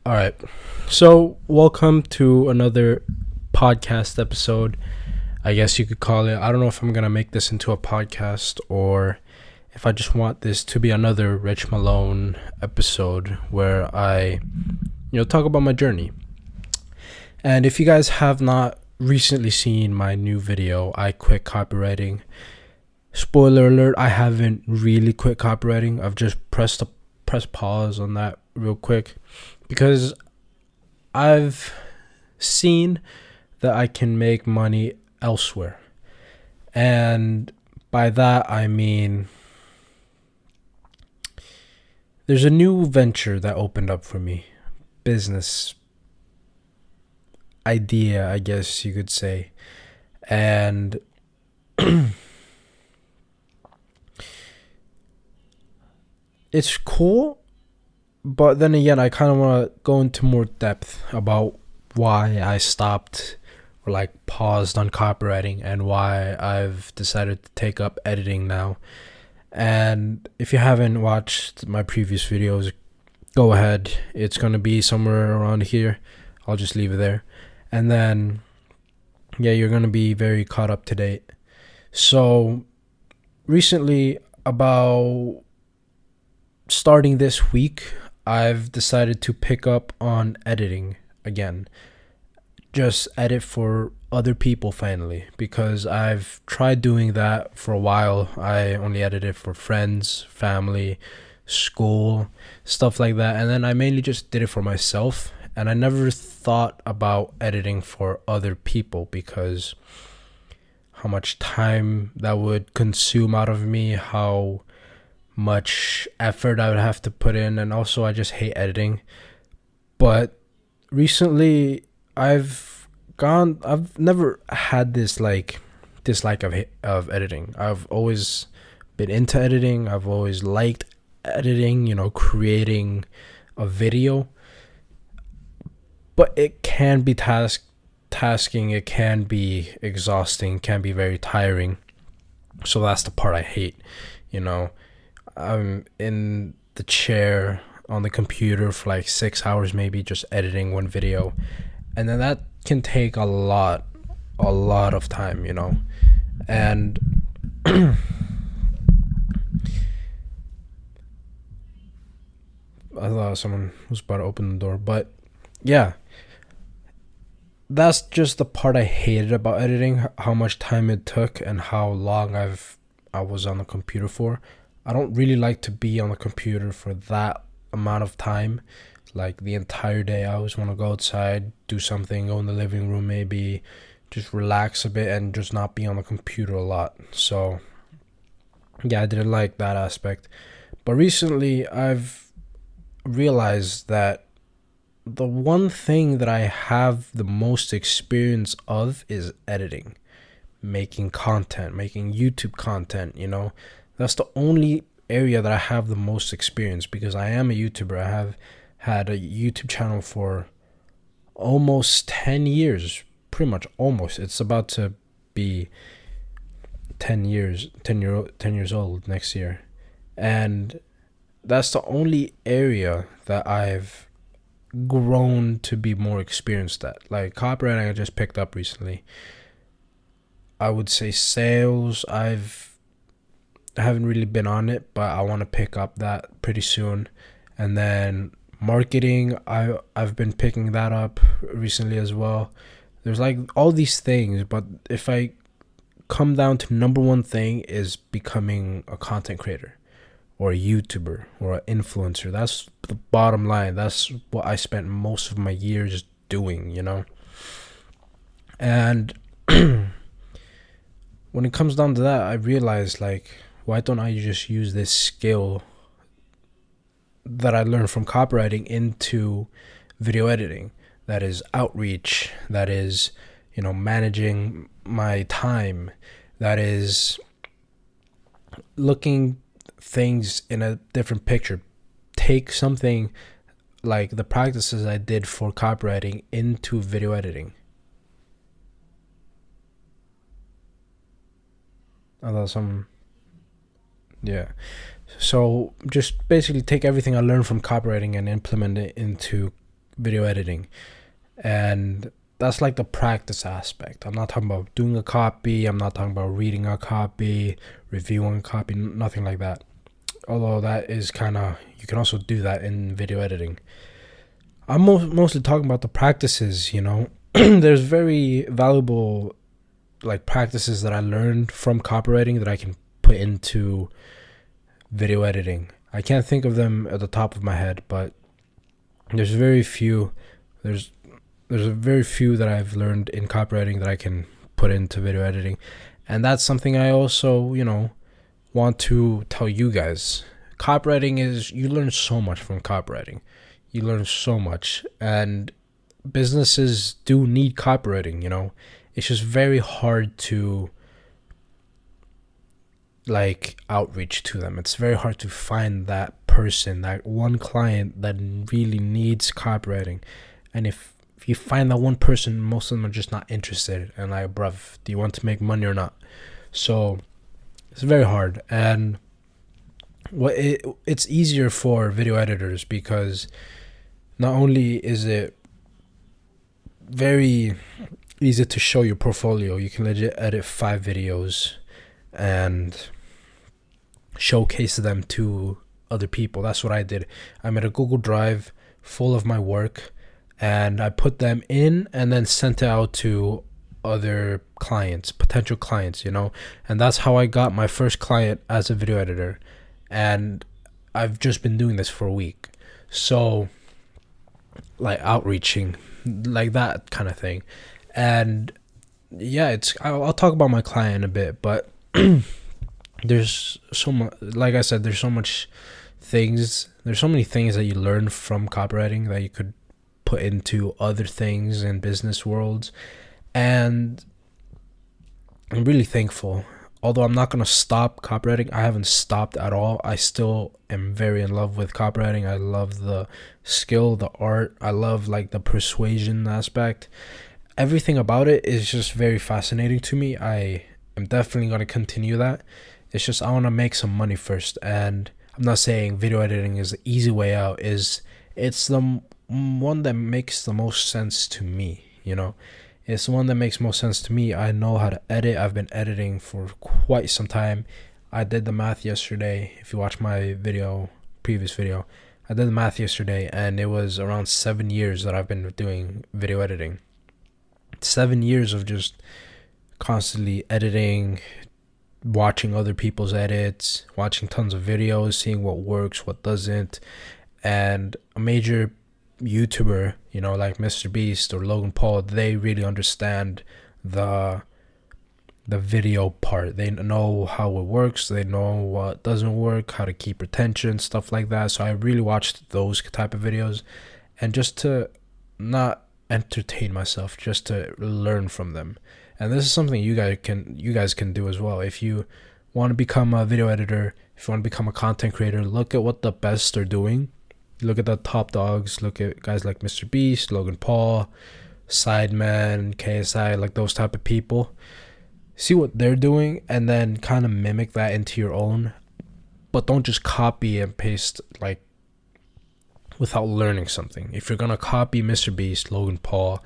All right. So, welcome to another podcast episode. I guess you could call it. I don't know if I'm going to make this into a podcast or if I just want this to be another Rich Malone episode where I, talk about my journey. And if you guys have not recently seen my new video, I quit copywriting. Spoiler alert, I haven't really quit copywriting. I've just press pause on that real quick because I've seen that I can make money elsewhere. And by that, I mean there's a new venture that opened up for me. Business idea, I guess you could say. And it's cool, but then again, I kind of want to go into more depth about why I stopped or paused on copywriting and why I've decided to take up editing now. And if you haven't watched my previous videos, go ahead. It's going to be somewhere around here. I'll just leave it there. And then, you're going to be very caught up to date. So, recently, about starting this week, I've decided to pick up on editing again. Just edit for other people finally, because I've tried doing that for a while. I only edited for friends, family, school, stuff like that. And then I mainly just did it for myself. And I never thought about editing for other people because how much time that would consume out of me, how much effort I would have to put in, and also I just hate editing. But recently I've never had this dislike of editing. I've always been into editing. I've always liked editing, creating a video. But it can be tasking, it can be exhausting, can be very tiring. So that's the part I hate, I'm in the chair on the computer for 6 hours maybe just editing one video, and then that can take a lot of time, and I thought someone was about to open the door, but that's just the part I hated about editing, how much time it took and how long I was on the computer for. I don't really like to be on the computer for that amount of time, the entire day. I always want to go outside, do something, go in the living room, maybe just relax a bit and just not be on the computer a lot. So, I didn't like that aspect. But recently, I've realized that the one thing that I have the most experience of is editing, making content, making YouTube content, That's the only area that I have the most experience because I am a YouTuber. I have had a YouTube channel for almost 10 years, pretty much almost. It's about to be 10 years old next year. And that's the only area that I've grown to be more experienced at. Copywriting I just picked up recently. I would say sales, I haven't really been on it, but I want to pick up that pretty soon. And then marketing, I've been picking that up recently as well. There's all these things, but if I come down to number one thing is becoming a content creator or a YouTuber or an influencer. That's the bottom line. That's what I spent most of my years doing, And when it comes down to that, I realized why don't I just use this skill that I learned from copywriting into video editing? That is outreach, that is, managing my time, that is looking things in a different picture. Take something like the practices I did for copywriting into video editing. I thought So just basically take everything I learned from copywriting and implement it into video editing. And that's like the practice aspect. I'm not talking about doing a copy. I'm not talking about reading a copy, reviewing a copy, nothing like that. Although that is kind of, you can also do that in video editing. I'm mostly talking about the practices, you know. There's very valuable like practices that I learned from copywriting that I can put into video editing. I can't think of them at the top of my head, but there's very few. There's very few that I've learned in copywriting that I can put into video editing. And that's something I also, you know, want to tell you guys. Copywriting is, you learn so much from copywriting. You learn so much, and businesses do need copywriting, you know. It's just very hard to like outreach to them. It's very hard to find that person, that one client that really needs copywriting. And if you find that one person, most of them are just not interested, and like, bruv, do you want to make money or not? So it's very hard. And it's easier for video editors because not only is it very easy to show your portfolio, you can legit edit 5 videos and showcase them to other people. That's what I did. I made a Google Drive full of my work, and I put them in and then sent it out to other clients, potential clients, you know. And that's how I got my first client as a video editor. And I've just been doing this for a week. So like outreaching, like that kind of thing. And yeah, I'll talk about my client in a bit, but there's so much, like I said, there's so many things that you learn from copywriting that you could put into other things in business worlds. And I'm really thankful. Although I'm not going to stop copywriting, I haven't stopped at all. I still am very in love with copywriting. I love the skill, the art. I love like the persuasion aspect. Everything about it is just very fascinating to me. I am definitely going to continue that. It's just I want to make some money first. And I'm not saying video editing is the easy way out. It's the one that makes the most sense to me, you know. It's the one that makes most sense to me. I know how to edit. I've been editing for quite some time. I did the math yesterday. If you watch my previous video, I did the math yesterday, and it was around 7 years that I've been doing video editing. 7 years of just constantly editing, watching other people's edits, watching tons of videos, seeing what works, what doesn't. And a major YouTuber, you know, like Mr. Beast or Logan Paul, they really understand the video part. They know how it works, they know what doesn't work, how to keep retention, stuff like that. So I really watched those type of videos, and just to not entertain myself, just to learn from them. And this is something you guys can do as well. If you want to become a video editor, if you want to become a content creator, look at what the best are doing. Look at the top dogs. Look at guys like Mr. Beast, Logan Paul, Sideman, KSI, like those type of people. See what they're doing and then kind of mimic that into your own. But don't just copy and paste like without learning something. If you're going to copy Mr. Beast, Logan Paul,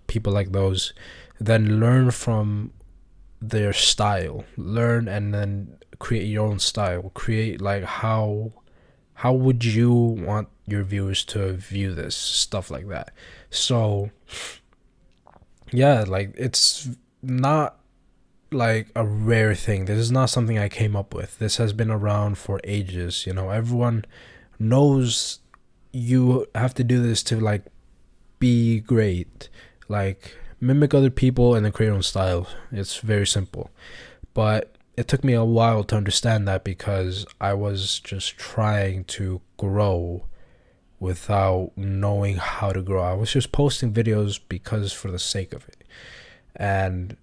people like those, then learn from their style. Learn and then create your own style. Create like how would you want your viewers to view this, stuff like that. So yeah, like it's not like a rare thing. This is not something I came up with. This has been around for ages, you know. Everyone knows you have to do this to like be great, like mimic other people and then create your own style. It's very simple. But it took me a while to understand that because I was just trying to grow without knowing how to grow. I was just posting videos because for the sake of it. And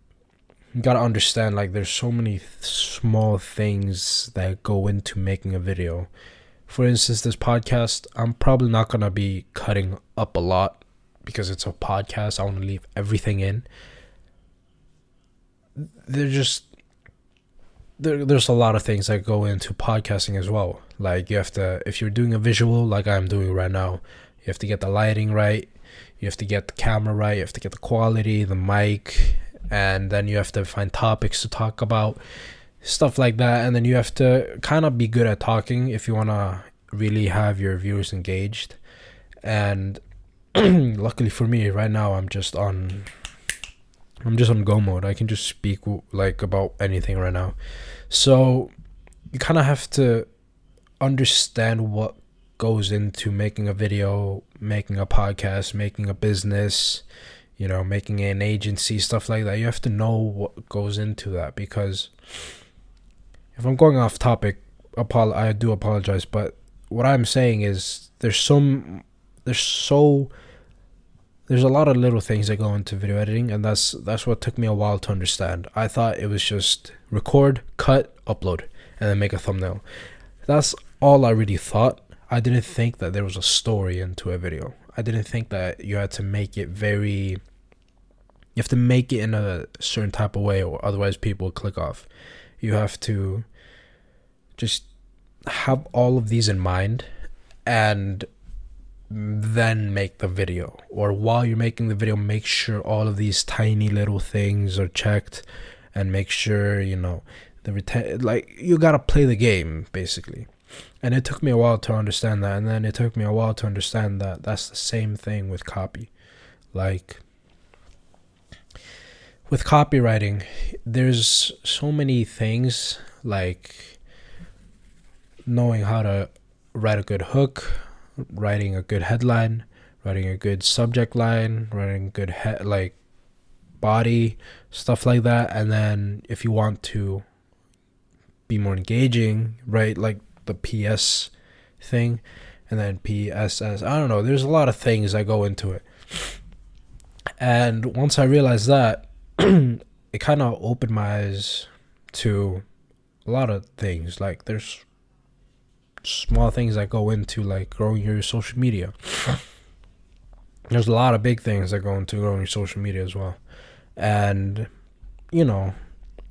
you gotta understand, like, there's so many small things that go into making a video. For instance, this podcast, I'm probably not gonna be cutting up a lot because it's a podcast. I want to leave everything in. There's a lot of things that go into podcasting as well. Like, you have to, if you're doing a visual like I'm doing right now, You have to get the lighting right. You have to get the camera right. You have to get the quality, the mic, and then you have to find topics to talk about, stuff like that. And then you have to kind of be good at talking if you want to really have your viewers engaged. And luckily for me, right now I'm just on go mode. I can just speak like about anything right now. So you kind of have to understand what goes into making a video, making a podcast, making a business, making an agency, stuff like that. You have to know what goes into that, because if I'm going off topic, I do apologize, but what I'm saying is there's a lot of little things that go into video editing, and that's what took me a while to understand. I thought it was just record, cut, upload, and then make a thumbnail. That's all I really thought. I didn't think that there was a story into a video. I didn't think that you had to make it you have to make it in a certain type of way, or otherwise people will click off. You have to just have all of these in mind and then make the video. Or while you're making the video, make sure all of these tiny little things are checked, and make sure, you gotta play the game, basically. And it took me a while to understand that. And then it took me a while to understand that that's the same thing with copy. Like, with copywriting, there's so many things, like knowing how to write a good hook, writing a good headline, writing a good subject line, writing a good body, stuff like that. And then if you want to be more engaging, right, like the PS thing, and then PSS, I don't know, there's a lot of things that go into it. And once I realized that, it kind of opened my eyes to a lot of things. Like, there's small things that go into like growing your social media. There's a lot of big things that go into growing your social media as well, and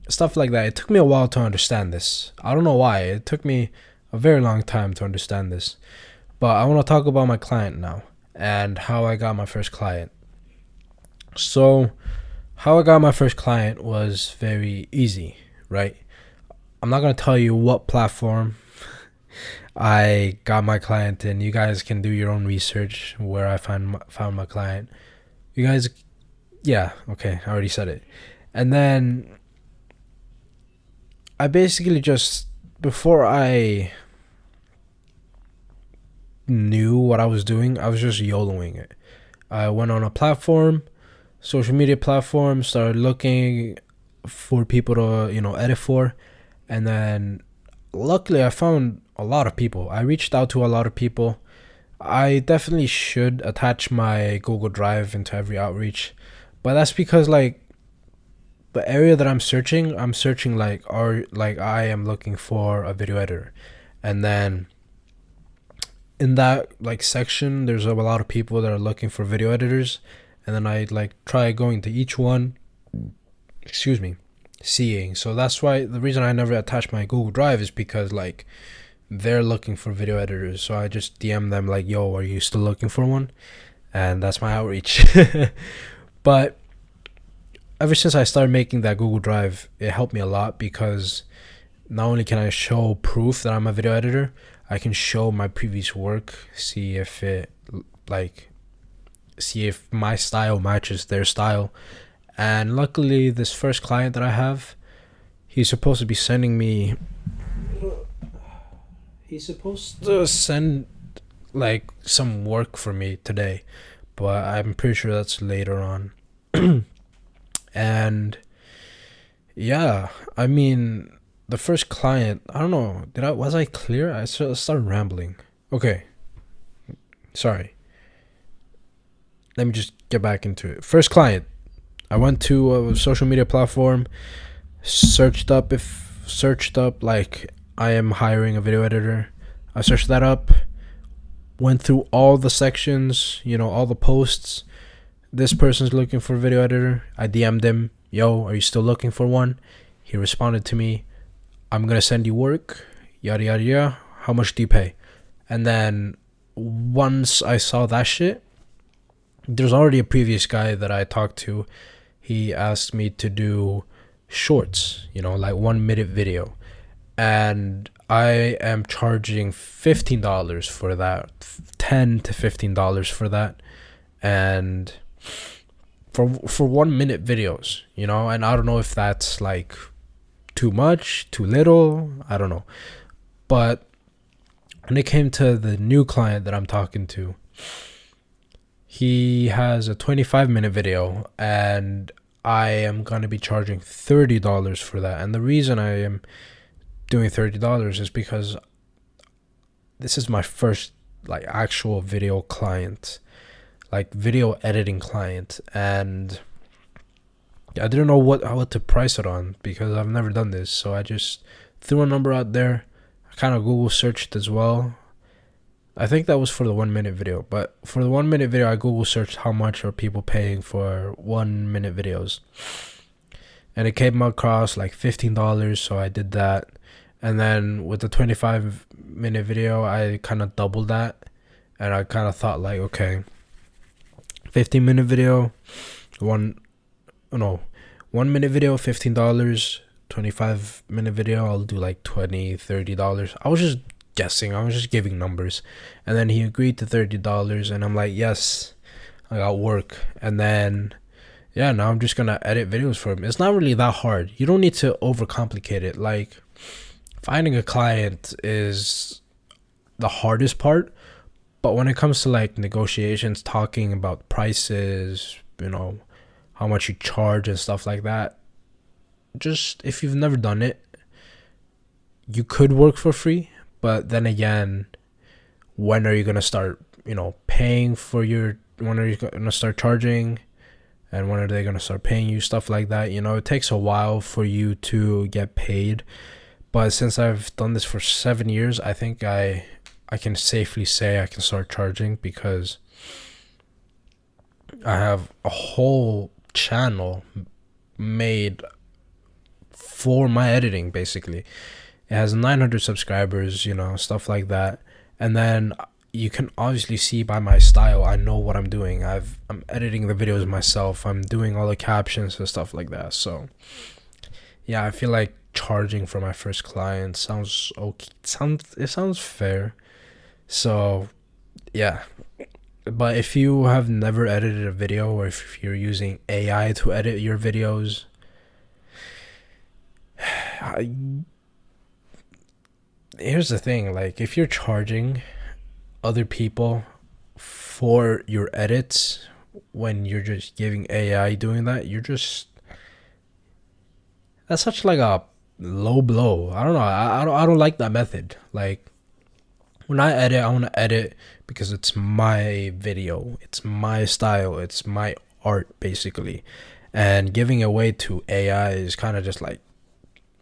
stuff like that. It took me a while to understand this. I don't know why. It took me a very long time to understand this. But I want to talk about my client now and how I got my first client. So how I got my first client was very easy, right? I'm not going to tell you what platform I got my client in. You guys can do your own research where I found my client. You guys, yeah, okay, I already said it. And then I basically just, before I knew what I was doing, I was just YOLOing it. I went on a platform, social media platform, started looking for people to, edit for. And then luckily I found a lot of people. I reached out to a lot of people. I definitely should attach my Google Drive into every outreach. But that's because like the area that I'm searching like I am looking for a video editor. And then in that like section, there's a lot of people that are looking for video editors. And then I like try going to each one, seeing. So that's why the reason I never attach my Google Drive is because like they're looking for video editors. So I just DM them like, yo, are you still looking for one? And that's my outreach. But ever since I started making that Google Drive, it helped me a lot, because not only can I show proof that I'm a video editor, I can show my previous work, see if my style matches their style. And luckily, this first client that I have, he's supposed to send like some work for me today, but I'm pretty sure that's later on. And yeah, I mean, the first client, I don't know, was I clear? I started rambling. Okay, sorry. Let me just get back into it. First client, I went to a social media platform, searched up like I am hiring a video editor. I searched that up, went through all the sections, all the posts. This person's looking for a video editor. I DM'd him, yo, are you still looking for one? He responded to me, I'm gonna send you work, yada yada yada. How much do you pay? And then once I saw that shit, there's already a previous guy that I talked to. He asked me to do shorts, like 1 minute video. And I am charging $15 for that, $10 to $15 for that. And for 1 minute videos, and I don't know if that's like too much, too little, I don't know. But when it came to the new client that I'm talking to, he has a 25-minute video, and I am going to be charging $30 for that. And the reason I am doing $30 is because this is my first like actual video client, like video editing client, and I didn't know what to price it on because I've never done this. So I just threw a number out there. I kind of Google searched as well. I think that was for the 1 minute video, but for the 1 minute video, I Google searched how much are people paying for 1 minute videos, and it came across like $15. So I did that. And then with the 25-minute video, I kind of doubled that. And I kind of thought like, okay, 15-minute video, 1 minute video, $15, 25-minute video, I'll do like $20, $30. I was just guessing. I was just giving numbers. And then he agreed to $30. And I'm like, yes, I got work. And then, yeah, now I'm just going to edit videos for him. It's not really that hard. You don't need to overcomplicate it. Like, finding a client is the hardest part, but when it comes to like negotiations, talking about prices, how much you charge and stuff like that, just if you've never done it, you could work for free. But then again, when are you going to start, paying for when are you going to start charging, and when are they going to start paying you, stuff like that. It takes a while for you to get paid. But since I've done this for 7 years, I think I can safely say I can start charging, because I have a whole channel made for my editing, basically. It has 900 subscribers, stuff like that. And then you can obviously see by my style, I know what I'm doing. I'm editing the videos myself. I'm doing all the captions and stuff like that. So, yeah, I feel like charging for my first client sounds okay. It sounds fair. So yeah, but if you have never edited a video, or if you're using AI to edit your videos, here's the thing, like if you're charging other people for your edits when you're just giving AI doing that, that's such like a low blow. I don't know. I don't like that method. Like, when I edit, I want to edit because it's my video, it's my style, it's my art, basically. And giving away to AI is kind of just like.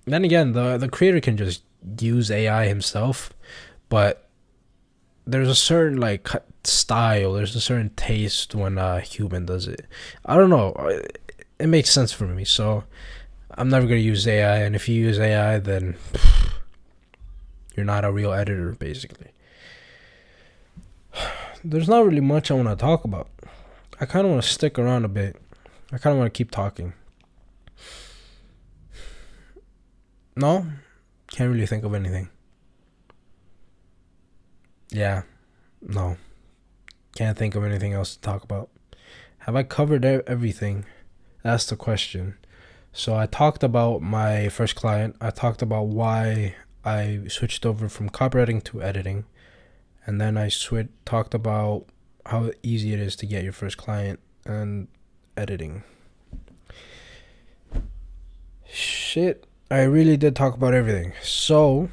Then again, the creator can just use AI himself, but there's a certain like style, there's a certain taste when a human does it. I don't know. It makes sense for me, so I'm never going to use AI, and if you use AI, then you're not a real editor, basically. There's not really much I want to talk about. I kind of want to stick around a bit. I kind of want to keep talking. No? Can't really think of anything. Yeah. No. Can't think of anything else to talk about. Have I covered everything? That's the question. So I talked about my first client. I talked about why I switched over from copywriting to editing. And then I talked about how easy it is to get your first client and editing. Shit, I really did talk about everything. So,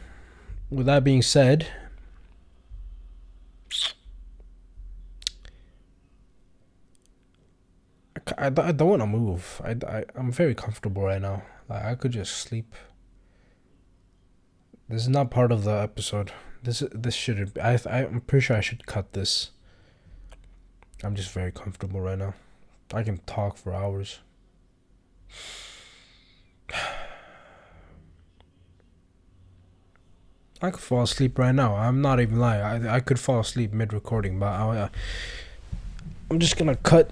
with that being said, I don't want to move. I'm very comfortable right now. Like, I could just sleep. This is not part of the episode. This shouldn't be. I'm pretty sure I should cut this. I'm just very comfortable right now. I can talk for hours. I could fall asleep right now. I'm not even lying. I could fall asleep mid recording, but I'm just gonna cut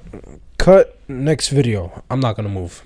next video. I'm not gonna move.